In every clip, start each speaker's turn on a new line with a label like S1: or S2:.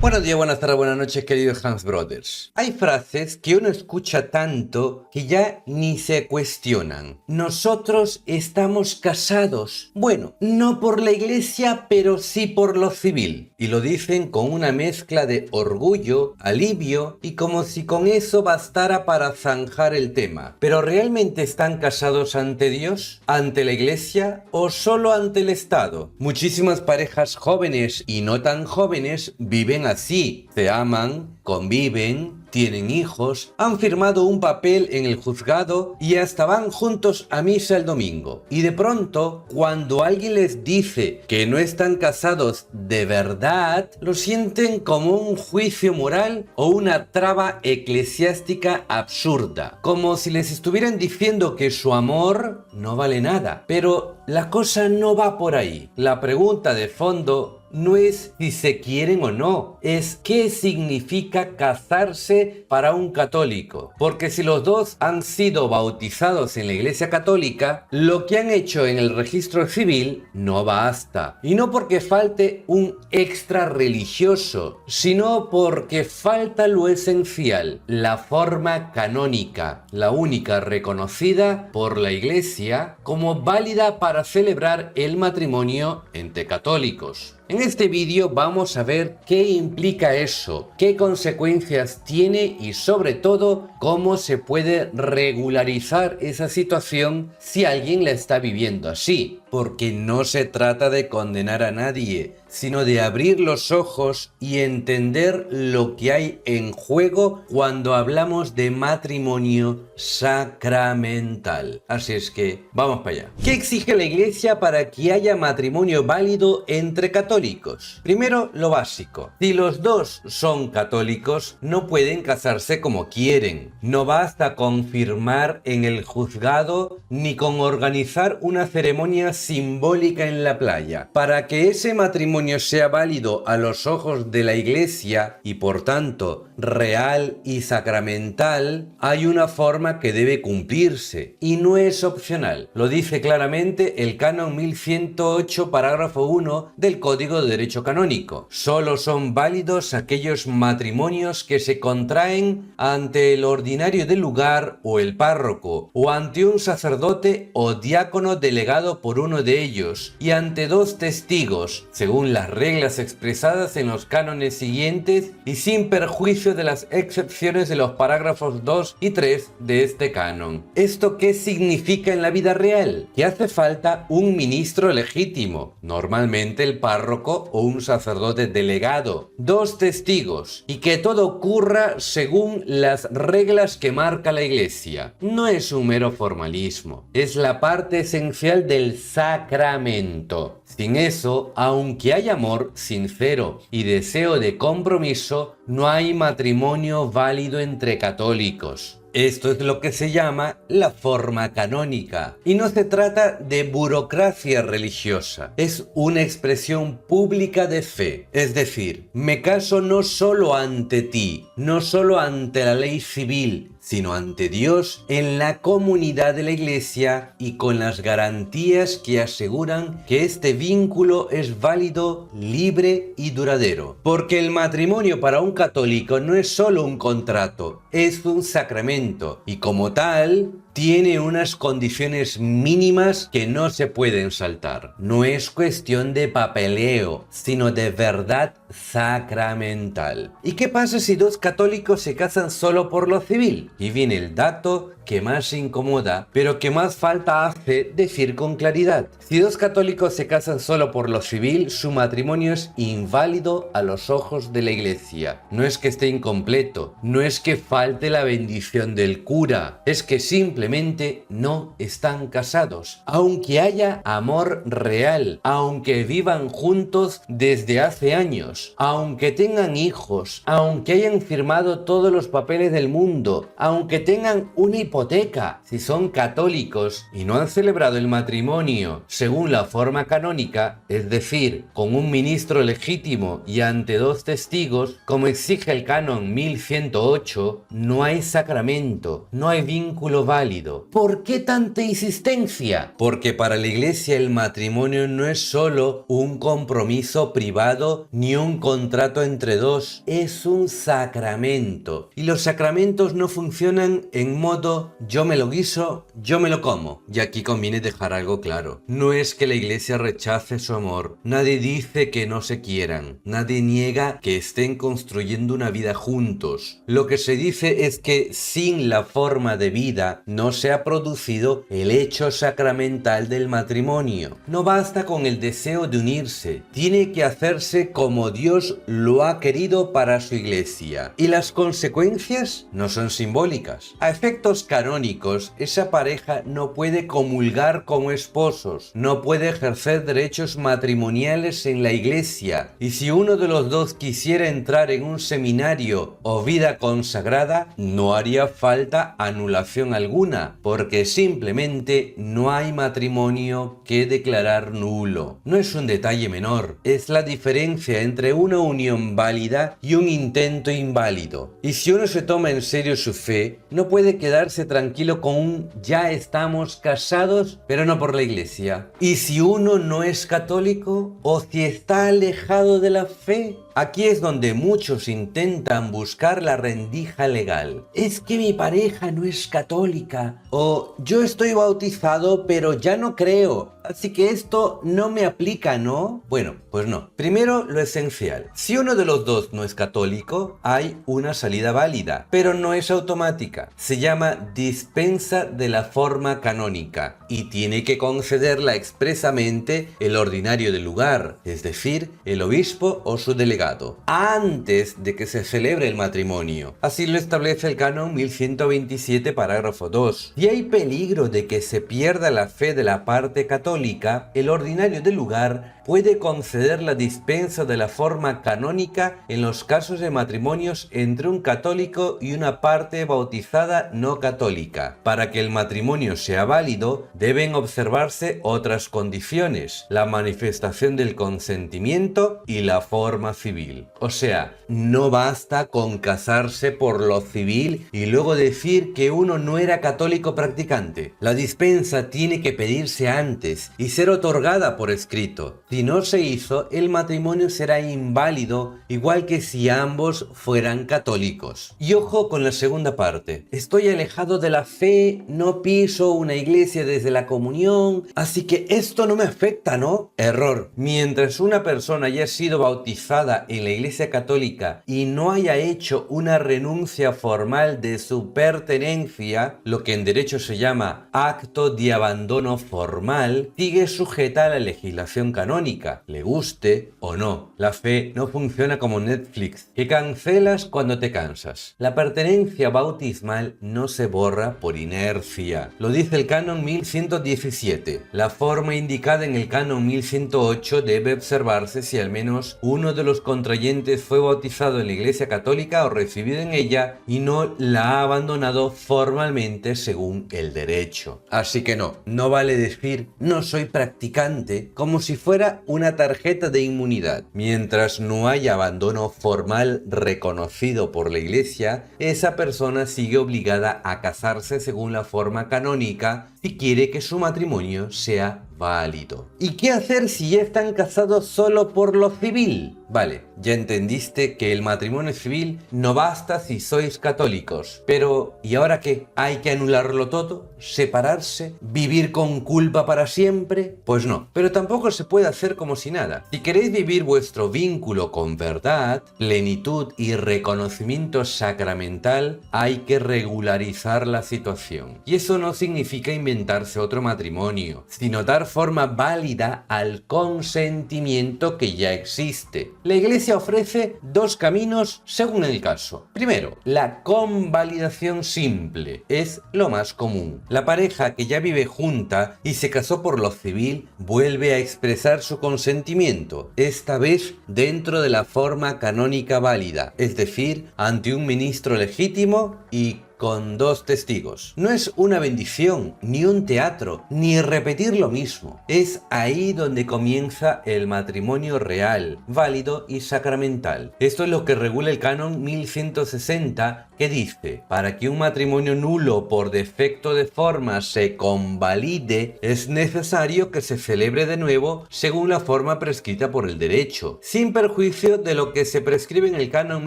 S1: Buenos días, buenas tardes, buenas noches, queridos Hans Brothers. Hay frases que uno escucha tanto que ya ni se cuestionan. Nosotros estamos casados. Bueno, no por la iglesia, pero sí por lo civil. Y lo dicen con una mezcla de orgullo, alivio y como si con eso bastara para zanjar el tema. ¿Pero realmente están casados ante Dios, ante la iglesia o solo ante el Estado? Muchísimas parejas jóvenes y no tan jóvenes viven así, se aman, conviven, tienen hijos, han firmado un papel en el juzgado y hasta van juntos a misa el domingo. Y de pronto, cuando alguien les dice que no están casados de verdad, lo sienten como un juicio moral o una traba eclesiástica absurda, como si les estuvieran diciendo que su amor no vale nada. Pero la cosa no va por ahí. La pregunta de fondo no es si se quieren o no, es qué significa casarse para un católico. Porque si los dos han sido bautizados en la Iglesia Católica, lo que han hecho en el registro civil no basta. Y no porque falte un extra religioso, sino porque falta lo esencial, la forma canónica, la única reconocida por la Iglesia como válida para celebrar el matrimonio entre católicos. En este vídeo vamos a ver qué implica eso, qué consecuencias tiene y sobre todo cómo se puede regularizar esa situación si alguien la está viviendo así. Porque no se trata de condenar a nadie, sino de abrir los ojos y entender lo que hay en juego cuando hablamos de matrimonio sacramental. Así es que vamos para allá. ¿Qué exige la Iglesia para que haya matrimonio válido entre católicos? Primero, lo básico. Si los dos son católicos, no pueden casarse como quieren. No basta con firmar en el juzgado ni con organizar una ceremonia simbólica en la playa. Para que ese matrimonio sea válido a los ojos de la Iglesia y por tanto real y sacramental, hay una forma que debe cumplirse y no es opcional. Lo dice claramente el canon 1108 parágrafo 1 del Código de Derecho Canónico. Solo son válidos aquellos matrimonios que se contraen ante el ordinario del lugar o el párroco o ante un sacerdote o diácono delegado por uno de ellos y ante dos testigos, según las reglas expresadas en los cánones siguientes y sin perjuicio de las excepciones de los parágrafos 2 y 3 de este canon. ¿Esto qué significa en la vida real? Que hace falta un ministro legítimo, normalmente el párroco o un sacerdote delegado, dos testigos y que todo ocurra según las reglas que marca la Iglesia. No es un mero formalismo, es la parte esencial del sacramento. Sin eso, aunque hay amor sincero y deseo de compromiso, no hay matrimonio válido entre católicos. Esto es lo que se llama la forma canónica. Y no se trata de burocracia religiosa. Es una expresión pública de fe. Es decir, me caso no solo ante ti, no solo ante la ley civil, sino ante Dios en la comunidad de la Iglesia y con las garantías que aseguran que este vínculo es válido, libre y duradero. Porque el matrimonio para un católico no es solo un contrato, es un sacramento y como tal tiene unas condiciones mínimas que no se pueden saltar. No es cuestión de papeleo, sino de verdad sacramental. ¿Y qué pasa si dos católicos se casan solo por lo civil? Y viene el dato que más incomoda, pero que más falta hace decir con claridad. Si dos católicos se casan solo por lo civil, su matrimonio es inválido a los ojos de la Iglesia. No es que esté incompleto, no es que falte la bendición del cura, es que simplemente no están casados. Aunque haya amor real, aunque vivan juntos desde hace años, aunque tengan hijos, aunque hayan firmado todos los papeles del mundo, aunque tengan una hipoteca si son católicos y no han celebrado el matrimonio según la forma canónica, es decir, con un ministro legítimo y ante 2 testigos, como exige el canon 1108, no hay sacramento, no hay vínculo válido. ¿Por qué tanta insistencia? Porque para la Iglesia el matrimonio no es solo un compromiso privado ni un contrato entre dos, es un sacramento. Y los sacramentos no funcionan en modo yo me lo guiso, yo me lo como. Y aquí conviene dejar algo claro. No es que la Iglesia rechace su amor. Nadie dice que no se quieran. Nadie niega que estén construyendo una vida juntos. Lo que se dice es que sin la forma de vida no se ha producido el hecho sacramental del matrimonio. No basta con el deseo de unirse. Tiene que hacerse como Dios lo ha querido para su Iglesia. Y las consecuencias no son simbólicas. A efectos canónicos, esa pareja no puede comulgar como esposos, no puede ejercer derechos matrimoniales en la Iglesia, y si uno de los dos quisiera entrar en un seminario o vida consagrada, no haría falta anulación alguna, porque simplemente no hay matrimonio que declarar nulo. No es un detalle menor, es la diferencia entre una unión válida y un intento inválido. Y si uno se toma en serio su fe, no puede quedarse tranquilo con un ya estamos casados, pero no por la Iglesia. Y si uno no es católico o si está alejado de la fe, aquí es donde muchos intentan buscar la rendija legal. Es que mi pareja no es católica, o yo estoy bautizado pero ya no creo, así que esto no me aplica, ¿no? Bueno, pues no. Primero, lo esencial. Si uno de los dos no es católico, hay una salida válida, pero no es automática. Se llama dispensa de la forma canónica y tiene que concederla expresamente el ordinario del lugar, es decir, el obispo o su delegado, antes de que se celebre el matrimonio. Así lo establece el canon 1127, parágrafo 2. Si hay peligro de que se pierda la fe de la parte católica, el ordinario del lugar puede conceder la dispensa de la forma canónica en los casos de matrimonios entre un católico y una parte bautizada no católica. Para que el matrimonio sea válido, deben observarse otras condiciones: la manifestación del consentimiento y la forma civil. O sea, no basta con casarse por lo civil y luego decir que uno no era católico practicante. La dispensa tiene que pedirse antes y ser otorgada por escrito. Si no se hizo, el matrimonio será inválido, igual que si ambos fueran católicos. Y ojo con la segunda parte. Estoy alejado de la fe, no piso una iglesia desde la comunión, así que esto no me afecta, ¿no? Error. Mientras una persona haya sido bautizada en la Iglesia Católica y no haya hecho una renuncia formal de su pertenencia, lo que en derecho se llama acto de abandono formal, sigue sujeta a la legislación canónica, le guste o no. La fe no funciona como Netflix, que cancelas cuando te cansas. La pertenencia bautismal no se borra por inercia. Lo dice el canon 1117. La forma indicada en el canon 1108 debe observarse si al menos uno de los contrayentes fue bautizado en la Iglesia Católica o recibido en ella y no la ha abandonado formalmente según el derecho. Así que no vale decir no soy practicante como si fuera una tarjeta de inmunidad. Mientras no haya abandono formal reconocido por la Iglesia, esa persona sigue obligada a casarse según la forma canónica si quiere que su matrimonio sea válido. ¿Y qué hacer si ya están casados solo por lo civil? Vale, ya entendiste que el matrimonio civil no basta si sois católicos. Pero, ¿y ahora qué? ¿Hay que anularlo todo? ¿Separarse? ¿Vivir con culpa para siempre? Pues no, pero tampoco se puede hacer como si nada. Si queréis vivir vuestro vínculo con verdad, plenitud y reconocimiento sacramental, hay que regularizar la situación. Y eso no significa inventarse otro matrimonio, sino dar forma válida al consentimiento que ya existe. La Iglesia ofrece dos caminos según el caso. Primero, la convalidación simple es lo más común. La pareja que ya vive junta y se casó por lo civil vuelve a expresar su consentimiento, esta vez dentro de la forma canónica válida, es decir, ante un ministro legítimo y con 2 testigos. No es una bendición, ni un teatro, ni repetir lo mismo. Es ahí donde comienza el matrimonio real, válido y sacramental. Esto es lo que regula el canon 1160, que dice: para que un matrimonio nulo por defecto de forma se convalide, es necesario que se celebre de nuevo según la forma prescrita por el derecho, sin perjuicio de lo que se prescribe en el canon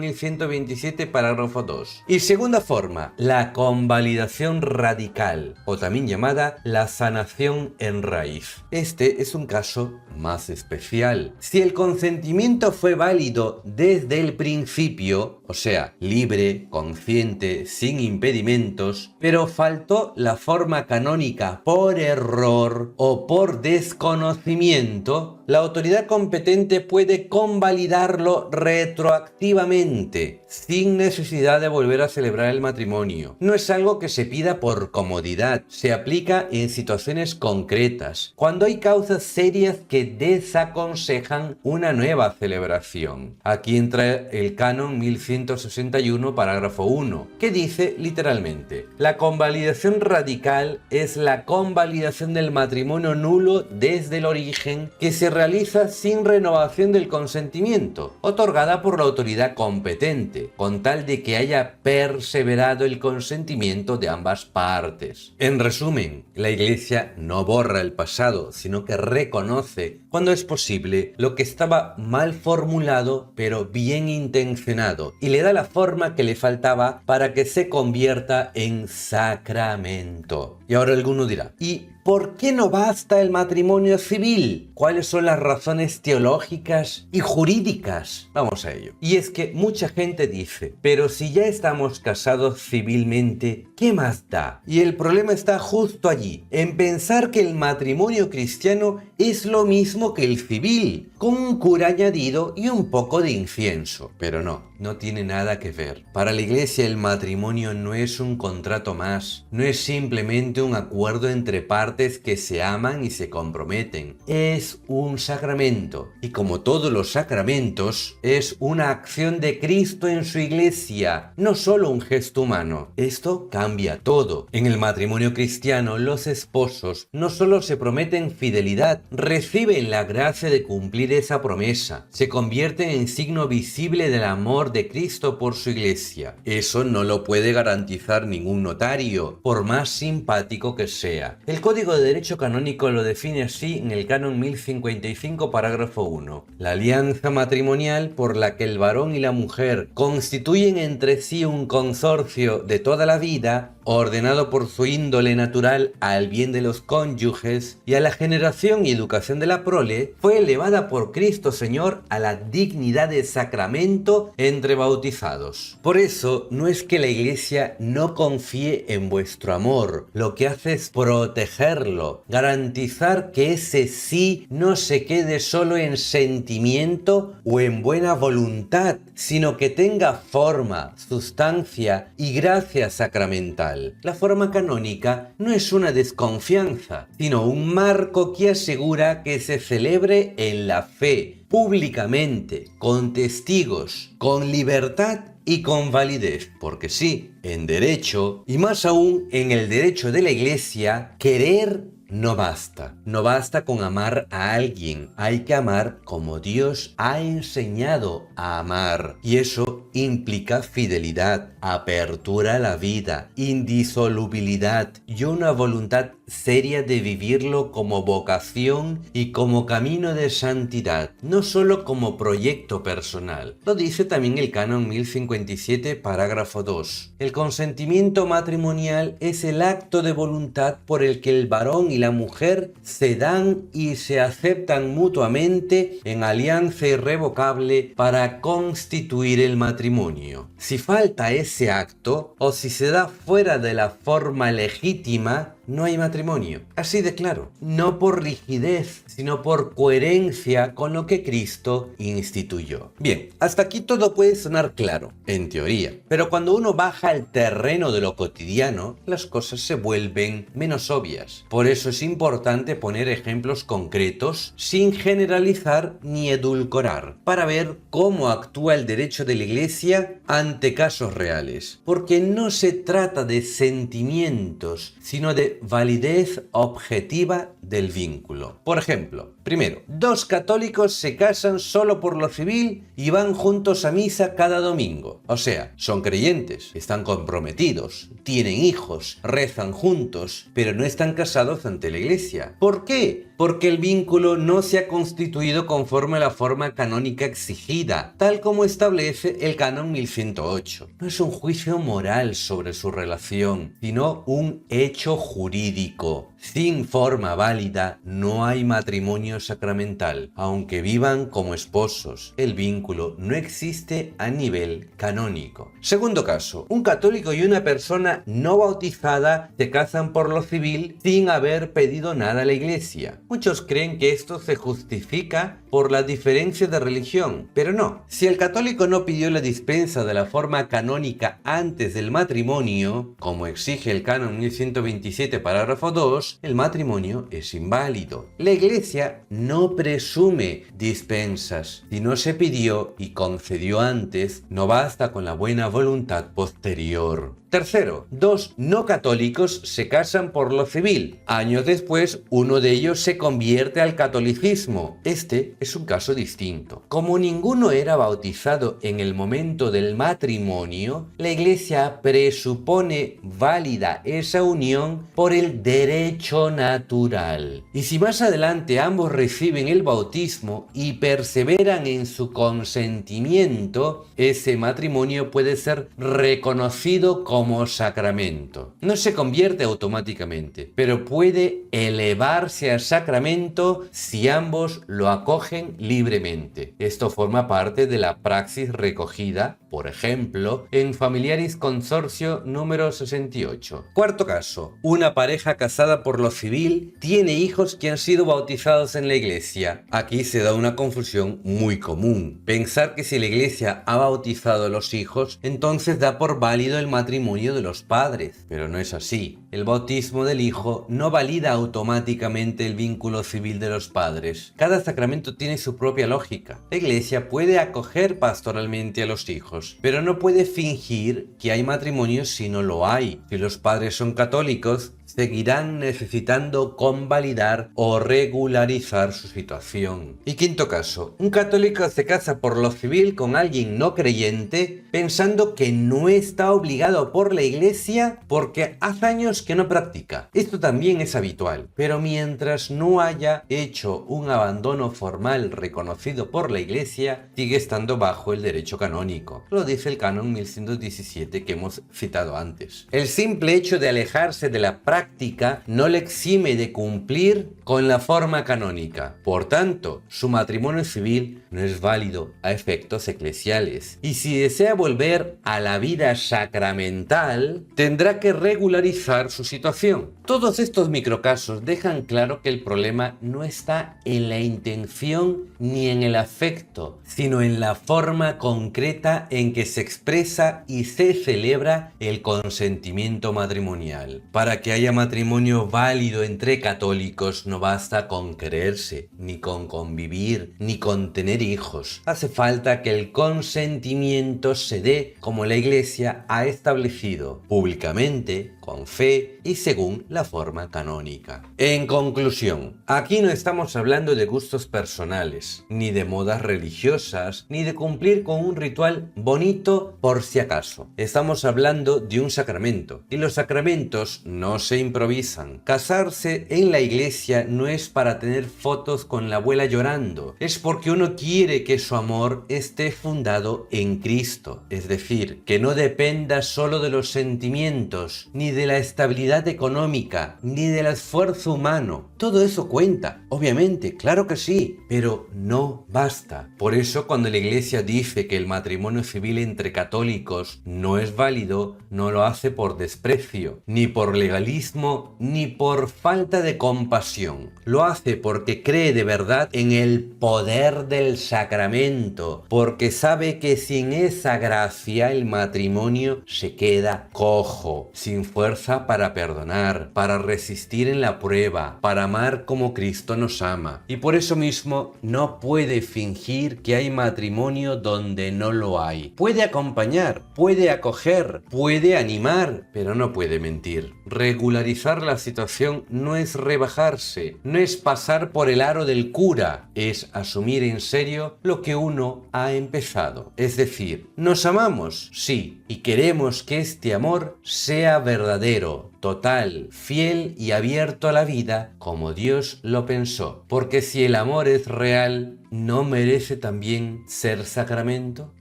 S1: 1127, parágrafo 2. Y segunda forma, la convalidación radical, o también llamada la sanación en raíz. Este es un caso más especial. Si el consentimiento fue válido desde el principio, o sea, libre, consciente, sin impedimentos, pero faltó la forma canónica por error o por desconocimiento, la autoridad competente puede convalidarlo retroactivamente, sin necesidad de volver a celebrar el matrimonio. No es algo que se pida por comodidad, se aplica en situaciones concretas, cuando hay causas serias que desaconsejan una nueva celebración. Aquí entra el canon 1161, parágrafo 1, que dice literalmente: la convalidación radical es la convalidación del matrimonio nulo desde el origen, que se realiza sin renovación del consentimiento, otorgada por la autoridad competente, con tal de que haya perseverado el consentimiento de ambas partes. En resumen, la Iglesia no borra el pasado, sino que reconoce, cuando es posible, lo que estaba mal formulado pero bien intencionado, y le da la forma que le faltaba para que se convierta en sacramento. Y ahora alguno dirá: ¿y por qué no basta el matrimonio civil? ¿Cuáles son las razones teológicas y jurídicas? Vamos a ello. Y es que mucha gente dice: pero si ya estamos casados civilmente, ¿qué más da? Y el problema está justo allí, en pensar que el matrimonio cristiano es lo mismo que el civil, con un cura añadido y un poco de incienso. Pero no tiene nada que ver. Para la Iglesia el matrimonio no es un contrato más, no es simplemente un acuerdo entre partes que se aman y se comprometen. Es un sacramento, y como todos los sacramentos, es una acción de Cristo en su Iglesia, no solo un gesto humano. Esto cambia todo. En el matrimonio cristiano, los esposos no solo se prometen fidelidad, reciben la gracia de cumplir esa promesa, se convierten en signo visible del amor de Cristo por su Iglesia. Eso no lo puede garantizar ningún notario, por más simpático que sea. El Código de Derecho Canónico lo define así en el canon 1055, parágrafo 1. La alianza matrimonial por la que el varón y la mujer constituyen entre sí un consorcio de toda la vida, ordenado por su índole natural al bien de los cónyuges y a la generación y educación de la prole, fue elevada por Cristo Señor a la dignidad de sacramento entre bautizados. Por eso, no es que la Iglesia no confíe en vuestro amor, lo que hace es protegerlo, garantizar que ese sí no se quede solo en sentimiento o en buena voluntad, sino que tenga forma, sustancia y gracia sacramental. La forma canónica no es una desconfianza, sino un marco que asegura que se celebre en la fe, públicamente, con testigos, con libertad y con validez. Porque sí, en derecho, y más aún en el derecho de la Iglesia, querer no basta. No basta con amar a alguien. Hay que amar como Dios ha enseñado a amar. Y eso implica fidelidad, apertura a la vida, indisolubilidad y una voluntad seria de vivirlo como vocación y como camino de santidad, no solo como proyecto personal. Lo dice también el canon 1057, parágrafo 2. El consentimiento matrimonial es el acto de voluntad por el que el varón y la mujer se dan y se aceptan mutuamente en alianza irrevocable para constituir el matrimonio. Si falta ese acto, o si se da fuera de la forma legítima, no hay matrimonio. Así de claro. No por rigidez, sino por coherencia con lo que Cristo instituyó. Bien, hasta aquí todo puede sonar claro, en teoría. Pero cuando uno baja al terreno de lo cotidiano, las cosas se vuelven menos obvias. Por eso es importante poner ejemplos concretos, sin generalizar ni edulcorar, para ver cómo actúa el derecho de la Iglesia ante ante casos reales, porque no se trata de sentimientos, sino de validez objetiva del vínculo. Por ejemplo, primero, dos católicos se casan solo por lo civil y van juntos a misa cada domingo. O sea, son creyentes, están comprometidos, tienen hijos, rezan juntos, pero no están casados ante la iglesia. ¿Por qué? Porque el vínculo no se ha constituido conforme a la forma canónica exigida, tal como establece el canon 1108. No es un juicio moral sobre su relación, sino un hecho jurídico. Sin forma válida no hay matrimonio sacramental, aunque vivan como esposos. El vínculo no existe a nivel canónico. Segundo caso, un católico y una persona no bautizada se casan por lo civil sin haber pedido nada a la iglesia. Muchos creen que esto se justifica por la diferencia de religión, pero no. Si el católico no pidió la dispensa de la forma canónica antes del matrimonio, como exige el canon 1127 parágrafo 2, el matrimonio es inválido. La iglesia no presume dispensas. Si no se pidió y concedió antes, no basta con la buena voluntad posterior. Tercero, dos no católicos se casan por lo civil. Años después, uno de ellos se convierte al catolicismo. Este es un caso distinto. Como ninguno era bautizado en el momento del matrimonio, la iglesia presupone válida esa unión por el derecho natural. Y si más adelante ambos reciben el bautismo y perseveran en su consentimiento, ese matrimonio puede ser reconocido como sacramento. No se convierte automáticamente, pero puede elevarse a sacramento si ambos lo acogen libremente. Esto forma parte de la praxis recogida, por ejemplo, en Familiaris Consortio número 68. Cuarto caso, una pareja casada por lo civil tiene hijos que han sido bautizados en la iglesia. Aquí se da una confusión muy común. Pensar que si la iglesia ha bautizado a los hijos, entonces da por válido el matrimonio de los padres, pero no es así. El bautismo del hijo no valida automáticamente el vínculo civil de los padres. Cada sacramento tiene su propia lógica. La iglesia puede acoger pastoralmente a los hijos, pero no puede fingir que hay matrimonio si no lo hay. Si los padres son católicos, seguirán necesitando convalidar o regularizar su situación. Y quinto caso, un católico se casa por lo civil con alguien no creyente pensando que no está obligado por la iglesia porque hace años que no practica. Esto también es habitual, pero mientras no haya hecho un abandono formal reconocido por la iglesia, sigue estando bajo el derecho canónico. Lo dice el canon 1117 que hemos citado antes. El simple hecho de alejarse de la práctica no le exime de cumplir con la forma canónica. Por tanto, su matrimonio civil no es válido a efectos eclesiales. Y si desea volver a la vida sacramental, tendrá que regularizar su situación. Todos estos microcasos dejan claro que el problema no está en la intención ni en el afecto, sino en la forma concreta en que se expresa y se celebra el consentimiento matrimonial. Para que haya matrimonio válido entre católicos no basta con creerse, ni con convivir, ni con tener hijos. Hace falta que el consentimiento se dé como la Iglesia ha establecido, públicamente, con fe y según la forma canónica. En conclusión, aquí no estamos hablando de gustos personales, ni de modas religiosas, ni de cumplir con un ritual bonito por si acaso. Estamos hablando de un sacramento, y los sacramentos no se improvisan. Casarse en la iglesia no es para tener fotos con la abuela llorando, es porque uno quiere que su amor esté fundado en Cristo, es decir, que no dependa solo de los sentimientos, ni de la estabilidad económica, ni del esfuerzo humano. Todo eso cuenta, obviamente, claro que sí, pero no basta. Por eso cuando la iglesia dice que el matrimonio civil entre católicos no es válido, no lo hace por desprecio, ni por legalismo, ni por falta de compasión. Lo hace porque cree de verdad en el poder del sacramento, porque sabe que sin esa gracia el matrimonio se queda cojo, sin fuerza fuerza para perdonar, para resistir en la prueba, para amar como Cristo nos ama. Y por eso mismo no puede fingir que hay matrimonio donde no lo hay. Puede acompañar, puede acoger, puede animar, pero no puede mentir. Regularizar la situación no es rebajarse, no es pasar por el aro del cura, es asumir en serio lo que uno ha empezado. Es decir, ¿nos amamos? Sí, y queremos que este amor sea verdadero, total, fiel y abierto a la vida como Dios lo pensó. Porque si el amor es real, ¿no merece también ser sacramento?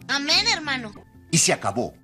S2: Amén, hermano.
S3: Y se acabó.